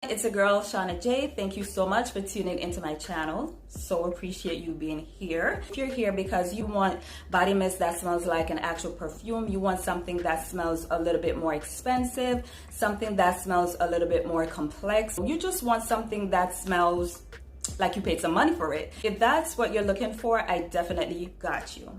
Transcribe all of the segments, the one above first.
It's a girl, Shauna J. Thank you so much for tuning into my channel. So appreciate you being here. If you're here because you want body mist that smells like an actual perfume, you want something that smells a little bit more expensive, something that smells a little bit more complex, you just want something that smells like you paid some money for it. If that's what you're looking for, I definitely got you.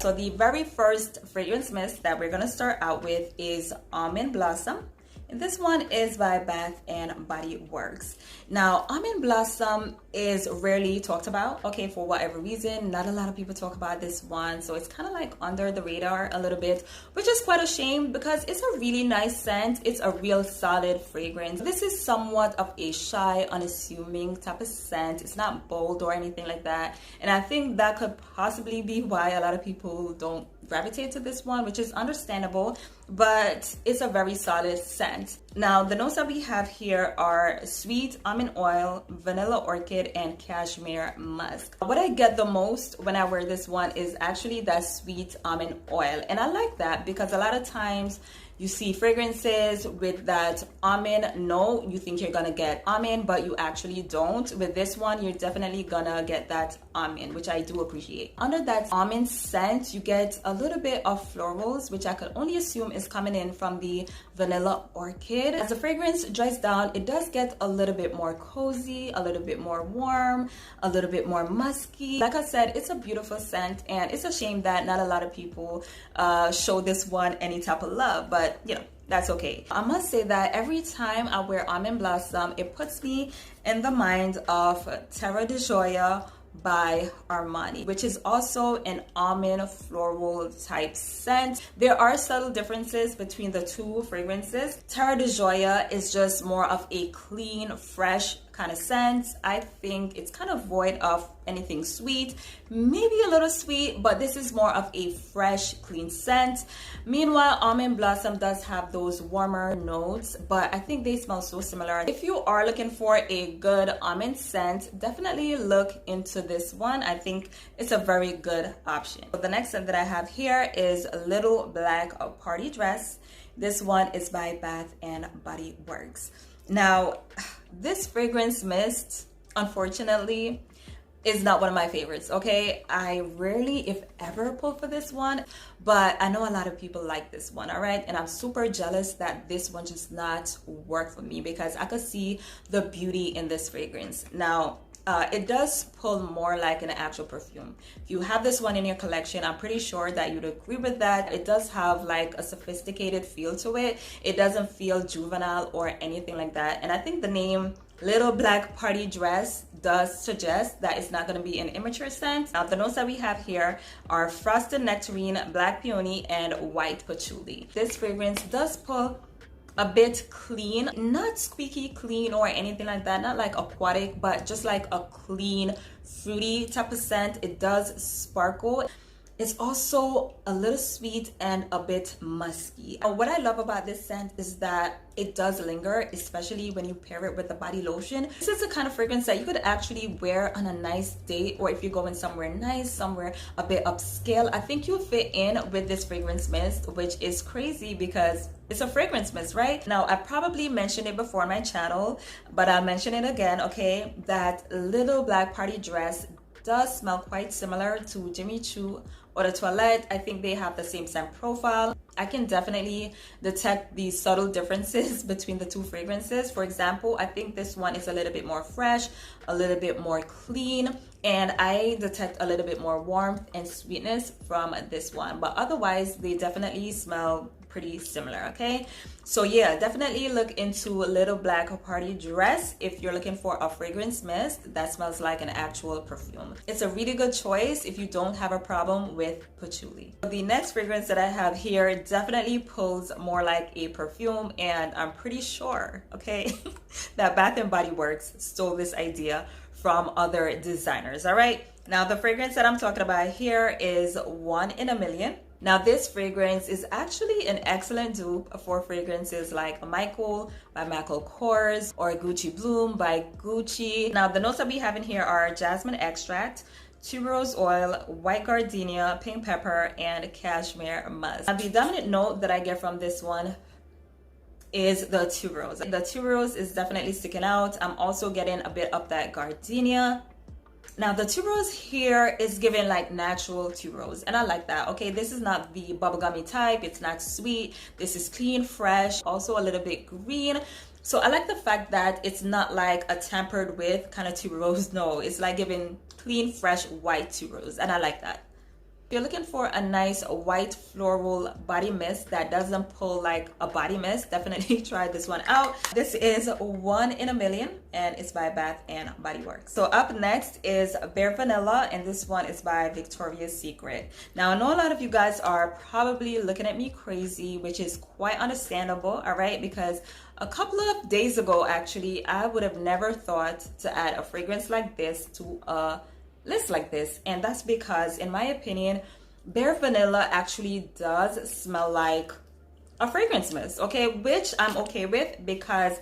So the very first fragrance mist that we're gonna start out with is Almond Blossom. And this one is by Bath and Body Works. Now, Almond Blossom is rarely talked about, okay, for whatever reason. Not a lot of people talk about this one, so it's kind of like under the radar a little bit, which is quite a shame because it's a really nice scent. It's a real solid fragrance. This is somewhat of a shy, unassuming type of scent. It's not bold or anything like that. And I think that could possibly be why a lot of people don't gravitate to this one, which is understandable, but it's a very solid scent. Now, the notes that we have here are sweet almond oil, vanilla orchid, and cashmere musk. What I get the most when I wear this one is actually that sweet almond oil. And I like that because a lot of times you see fragrances with that almond note, you think you're gonna get almond, but you actually don't. With this one, you're definitely gonna get that almond, which I do appreciate. Under that almond scent, you get a little bit of florals, which I could only assume is coming in from the vanilla orchid. As the fragrance dries down, it does get a little bit more cozy, a little bit more warm, a little bit more musky. Like I said, it's a beautiful scent, and it's a shame that not a lot of people show this one any type of love, but you know, that's okay. I must say that every time I wear Almond Blossom, it puts me in the mind of Terra di Gioia by Armani, which is also an almond floral type scent. There are subtle differences between the two fragrances. Terra di Gioia is just more of a clean, fresh kind of scent. I think it's kind of void of anything sweet, maybe a little sweet, but this is more of a fresh, clean scent. Meanwhile, Almond Blossom does have those warmer notes, but I think they smell so similar. If you are looking for a good almond scent, definitely look into this one. I think it's a very good option. So the next scent that I have here is Little Black Party Dress. This one is by Bath and Body Works. Now, this fragrance mist, unfortunately, is not one of my favorites, okay? I rarely, if ever, pull for this one, but I know a lot of people like this one, all right? And I'm super jealous that this one just not work for me because I could see the beauty in this fragrance. Now, it does pull more like an actual perfume. If you have this one in your collection, I'm pretty sure that you'd agree with that. It does have like a sophisticated feel to it. It doesn't feel juvenile or anything like that. And I think the name Little Black Party Dress does suggest that it's not going to be an immature scent. Now, the notes that we have here are frosted nectarine, black peony, and white patchouli. This fragrance does pull a bit clean, not squeaky clean or anything like that, not like aquatic, but just like a clean, fruity type of scent. It does sparkle. It's also a little sweet and a bit musky. What I love about this scent is that it does linger, especially when you pair it with the body lotion. This is the kind of fragrance that you could actually wear on a nice date, or if you're going somewhere nice, somewhere a bit upscale. I think you'll fit in with this fragrance mist, which is crazy because it's a fragrance mist, right? Now, I probably mentioned it before on my channel, but I'll mention it again, okay? That Little Black Party Dress does smell quite similar to Jimmy Choo or the Toilette. I think they have the same scent profile. I can definitely detect the subtle differences between the two fragrances. For example, I think this one is a little bit more fresh, a little bit more clean, and I detect a little bit more warmth and sweetness from this one. But otherwise, they definitely smell pretty similar, okay? So yeah, definitely look into Little Black Party Dress if you're looking for a fragrance mist that smells like an actual perfume. It's a really good choice if you don't have a problem with patchouli. The next fragrance that I have here definitely pulls more like a perfume, and I'm pretty sure, okay, that Bath and Body Works stole this idea from other designers, all right? Now, the fragrance that I'm talking about here is One in a Million. Now, this fragrance is actually an excellent dupe for fragrances like Michael by Michael Kors or Gucci Bloom by Gucci. Now, the notes that we have in here are jasmine extract, tuberose oil, white gardenia, pink pepper, and cashmere musk. Now, the dominant note that I get from this one is the tuberose. The tuberose is definitely sticking out. I'm also getting a bit of that gardenia. Now the tuberose here is giving like natural tuberose, and I like that. Okay, this is not the bubblegummy type, it's not sweet. This is clean, fresh, also a little bit green. So I like the fact that it's not like a tampered with kind of tuberose. No, it's like giving clean, fresh, white tuberose, and I like that. If you're looking for a nice white floral body mist that doesn't pull like a body mist, definitely try this one out. This is 1 in a Million, and it's by Bath and Body Works. So up next is Bare Vanilla, and this one is by Victoria's Secret. Now I know a lot of you guys are probably looking at me crazy, which is quite understandable, all right? Because a couple of days ago, actually, I would have never thought to add a fragrance like this to a list like this, and that's because in my opinion Bare Vanilla actually does smell like a fragrance mist, okay, which I'm okay with because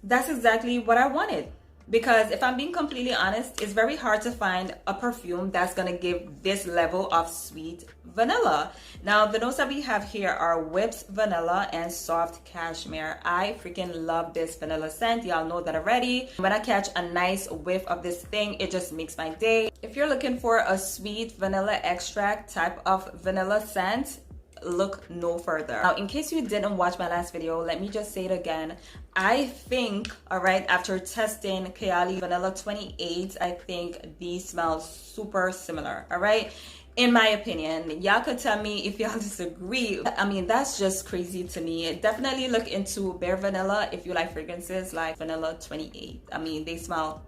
that's exactly what I wanted. Because if I'm being completely honest, it's very hard to find a perfume that's gonna give this level of sweet vanilla. Now the notes that we have here are whipped vanilla and soft cashmere. I freaking love this vanilla scent, y'all know that already. When I catch a nice whiff of this thing, it just makes my day. If you're looking for a sweet vanilla extract type of vanilla scent, look no further. Now in case you didn't watch my last video, let me just say it again. I think, all right, after testing Kayali Vanilla 28, I think these smell super similar, all right, in my opinion. Y'all could tell me if y'all disagree. I mean, that's just crazy to me. Definitely look into Bare Vanilla if you like fragrances like Vanilla 28. I mean, they smell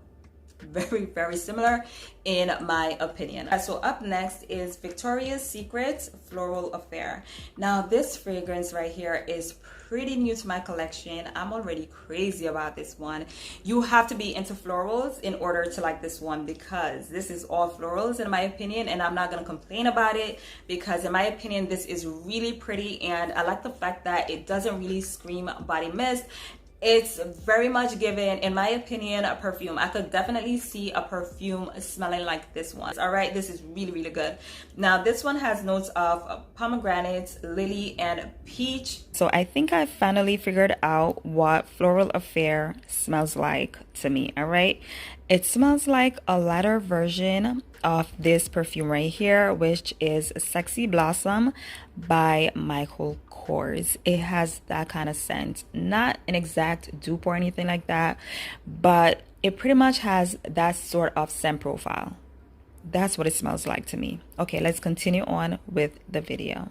very, very similar in my opinion. So up next is Victoria's Secret Floral Affair. Now this fragrance right here is pretty new to my collection. I'm already crazy about this one. You have to be into florals in order to like this one, because this is all florals in my opinion, and I'm not gonna complain about it because in my opinion this is really pretty, and I like the fact that it doesn't really scream body mist. It's very much given, in my opinion, a perfume. I could definitely see a perfume smelling like this one. All right, this is really, really good. Now, this one has notes of pomegranate, lily, and peach. So I think I finally figured out what Floral Affair smells like to me, all right? It smells like a lighter version of this perfume right here, which is Sexy Blossom by Michael Kors. It has that kind of scent, not an exact dupe or anything like that, but it pretty much has that sort of scent profile. That's what it smells like to me. Okay, let's continue on with the video.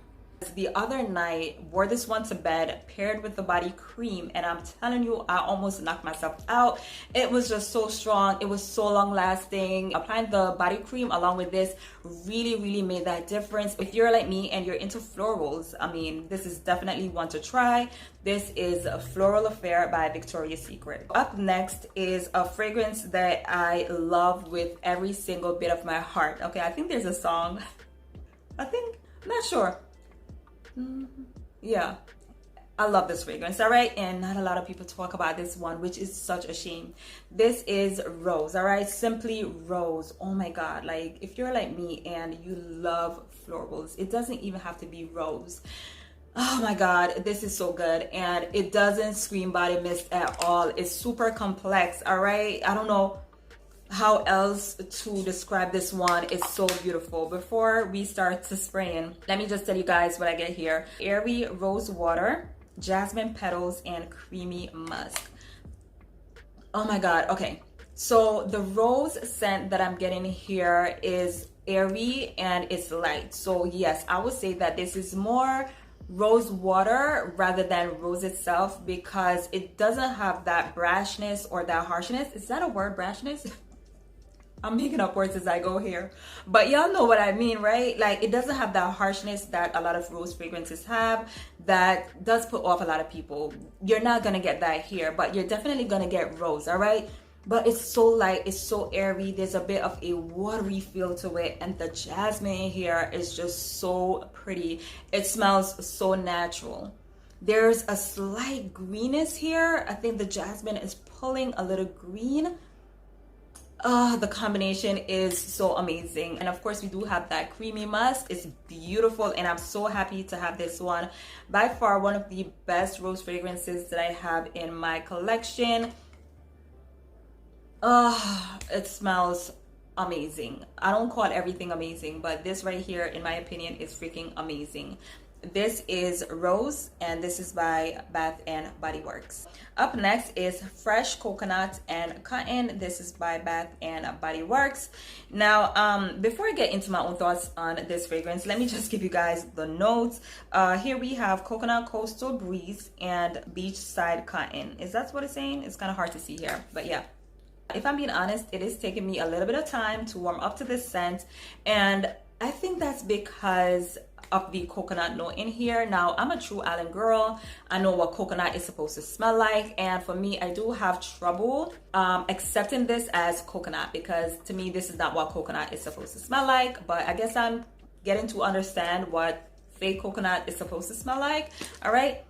The other night, wore this one to bed paired with the body cream, and I'm telling you, I almost knocked myself out. It was just so strong. It was so long lasting. Applying the body cream along with this really, really made that difference. If you're like me and you're into florals, I mean, this is definitely one to try. This is Floral Affair by Victoria's Secret. Up next is a fragrance that I love with every single bit of my heart. Okay, I think there's a song. I'm not sure. Yeah, I love this fragrance, all right, and not a lot of people talk about this one, which is such a shame. This is Rose, all right, Simply Rose. Oh my god, like if you're like me and you love florals, it doesn't even have to be rose. Oh my god, this is so good, and it doesn't scream body mist at all. It's super complex, all right. I don't know how else to describe this one. It's so beautiful. Before we start to spraying, let me just tell you guys what I get here. Airy rose water, jasmine petals, and creamy musk. Oh my god. Okay, so the rose scent that I'm getting here is airy and it's light. So yes, I would say that this is more rose water rather than rose itself, because it doesn't have that brashness or that harshness. Is that a word, brashness? I'm making up words as I go here, but y'all know what I mean, right? Like, it doesn't have that harshness that a lot of rose fragrances have that does put off a lot of people. You're not gonna get that here, but you're definitely gonna get rose, all right? But it's so light, it's so airy. There's a bit of a watery feel to it, and the jasmine here is just so pretty. It smells so natural. There's a slight greenness here. I think the jasmine is pulling a little green. The combination is so amazing. And of course, we do have that creamy musk. It's beautiful, and I'm so happy to have this one. By far, one of the best rose fragrances that I have in my collection. It smells amazing. I don't call everything amazing, but this right here, in my opinion, is freaking amazing. This is Rose, and this is by Bath and Body Works. Up next is Fresh Coconut and Cotton. This is by Bath and Body Works. Now, before I get into my own thoughts on this fragrance, let me just give you guys the notes. Here we have Coconut Coastal Breeze and Beachside Cotton. Is that what it's saying? It's kind of hard to see here, but yeah. If I'm being honest, it is taking me a little bit of time to warm up to this scent, and I think that's because of the coconut note in here. Now, I'm a true island girl. I know what coconut is supposed to smell like, and for me, I do have trouble accepting this as coconut, because to me, this is not what coconut is supposed to smell like. But I guess I'm getting to understand what fake coconut is supposed to smell like. All right.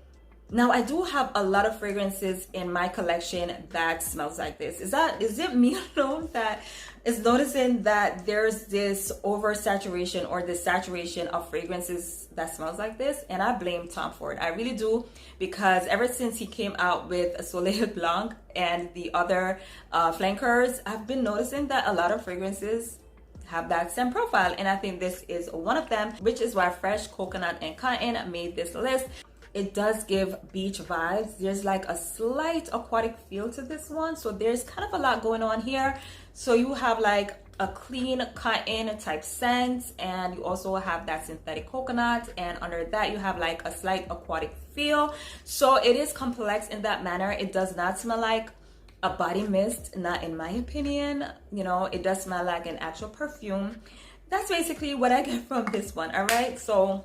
Now, I do have a lot of fragrances in my collection that smells like this. Is it me alone that is noticing that there's this oversaturation or this saturation of fragrances that smells like this? And I blame Tom for it. I really do, because ever since he came out with Soleil Blanc and the other flankers, I've been noticing that a lot of fragrances have that same profile, and I think this is one of them, which is why Fresh Coconut and Cotton made this list. It does give beach vibes. There's like a slight aquatic feel to this one, so there's kind of a lot going on here. So you have like a clean cotton type scent, and you also have that synthetic coconut, and under that you have like a slight aquatic feel. So it is complex in that manner. It does not smell like a body mist, not in my opinion. You know, it does smell like an actual perfume. That's basically what I get from this one. All right, so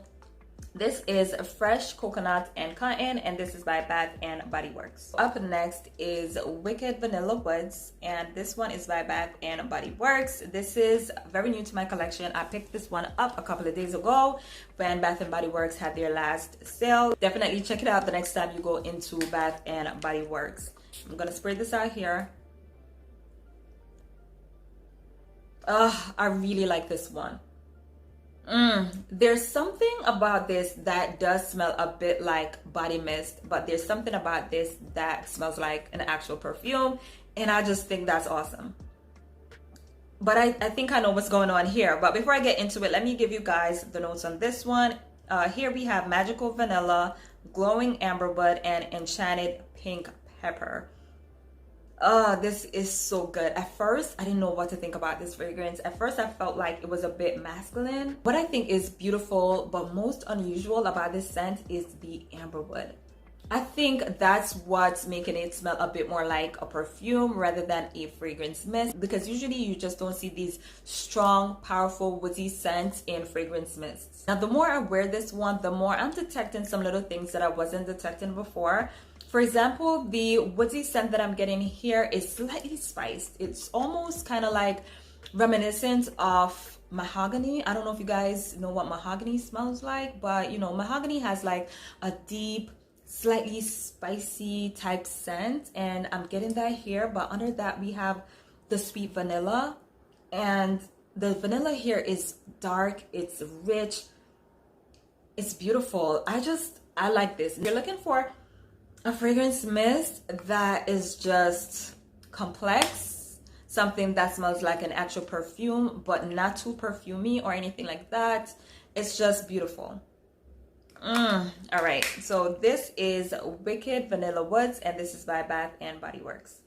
this is Fresh Coconut and Cotton, and this is by Bath and Body Works. Up next is Wicked Vanilla Woods, and this one is by Bath and Body Works. This is very new to my collection. I picked this one up a couple of days ago when Bath and Body Works had their last sale. Definitely check it out the next time you go into Bath and Body Works. I'm gonna spray this out here. I really like this one. There's something about this that does smell a bit like body mist, but there's something about this that smells like an actual perfume, and I just think that's awesome. But I think I know what's going on here. But before I get into it, let me give you guys the notes on this one. Here we have Magical Vanilla, Glowing Amberwood, and Enchanted Pink Pepper. This is so good. At first, I didn't know what to think about this fragrance. At first, I felt like it was a bit masculine. What I think is beautiful but most unusual about this scent is the amberwood. I think that's what's making it smell a bit more like a perfume rather than a fragrance mist, because usually you just don't see these strong, powerful, woodsy scents in fragrance mists. Now, the more I wear this one, the more I'm detecting some little things that I wasn't detecting before. For example, the woodsy scent that I'm getting here is slightly spiced. It's almost kind of like reminiscent of mahogany. I don't know if you guys know what mahogany smells like, but you know, mahogany has like a deep, slightly spicy type scent, and I'm getting that here. But under that, we have the sweet vanilla, and the vanilla here is dark, it's rich, it's beautiful. I like this. If you're looking for a fragrance mist that is just complex, something that smells like an actual perfume but not too perfumey or anything like that, it's just beautiful. All right, so this is Wicked Vanilla Woods, and this is by Bath and Body Works.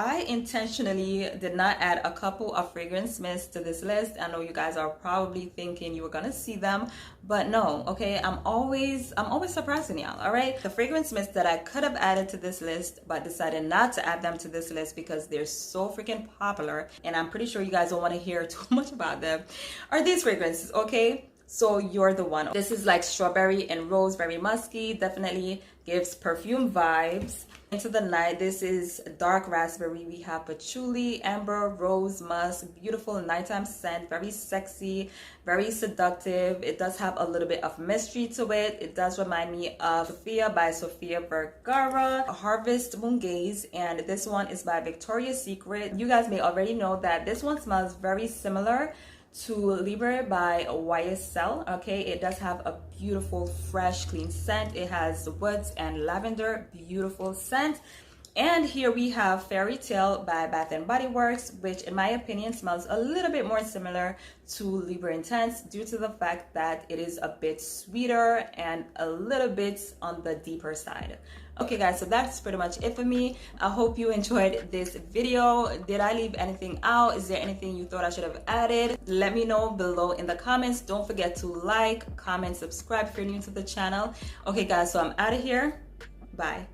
I intentionally did not add a couple of fragrance mists to this list. I know you guys are probably thinking you were gonna see them, but no, okay? I'm always surprising y'all, all right? The fragrance mists that I could have added to this list, but decided not to add them to this list because they're so freaking popular, and I'm pretty sure you guys don't want to hear too much about them, are these fragrances, okay? so you're the one. This is like strawberry and rose, very musky, definitely gives perfume vibes. Into the night, this is dark raspberry. We have patchouli, amber, rose, musk, beautiful nighttime scent, very sexy, very seductive. It does have a little bit of mystery to it. It does remind me of Sofia by Sofia Vergara, Harvest Moon Gaze, and this one is by Victoria's Secret. You guys may already know that this one smells very similar to Libre by YSL. Okay, it does have a beautiful fresh clean scent. It has woods and lavender, beautiful scent. And here we have Fairytale by Bath and Body Works, which in my opinion smells a little bit more similar to Libre Intense due to the fact that it is a bit sweeter and a little bit on the deeper side. Okay guys, so that's pretty much it for me. I hope you enjoyed this video. Did I leave anything out? Is there anything you thought I should have added? Let me know below in the comments. Don't forget to like, comment, subscribe if you're new to the channel. Okay guys, so I'm out of here. Bye.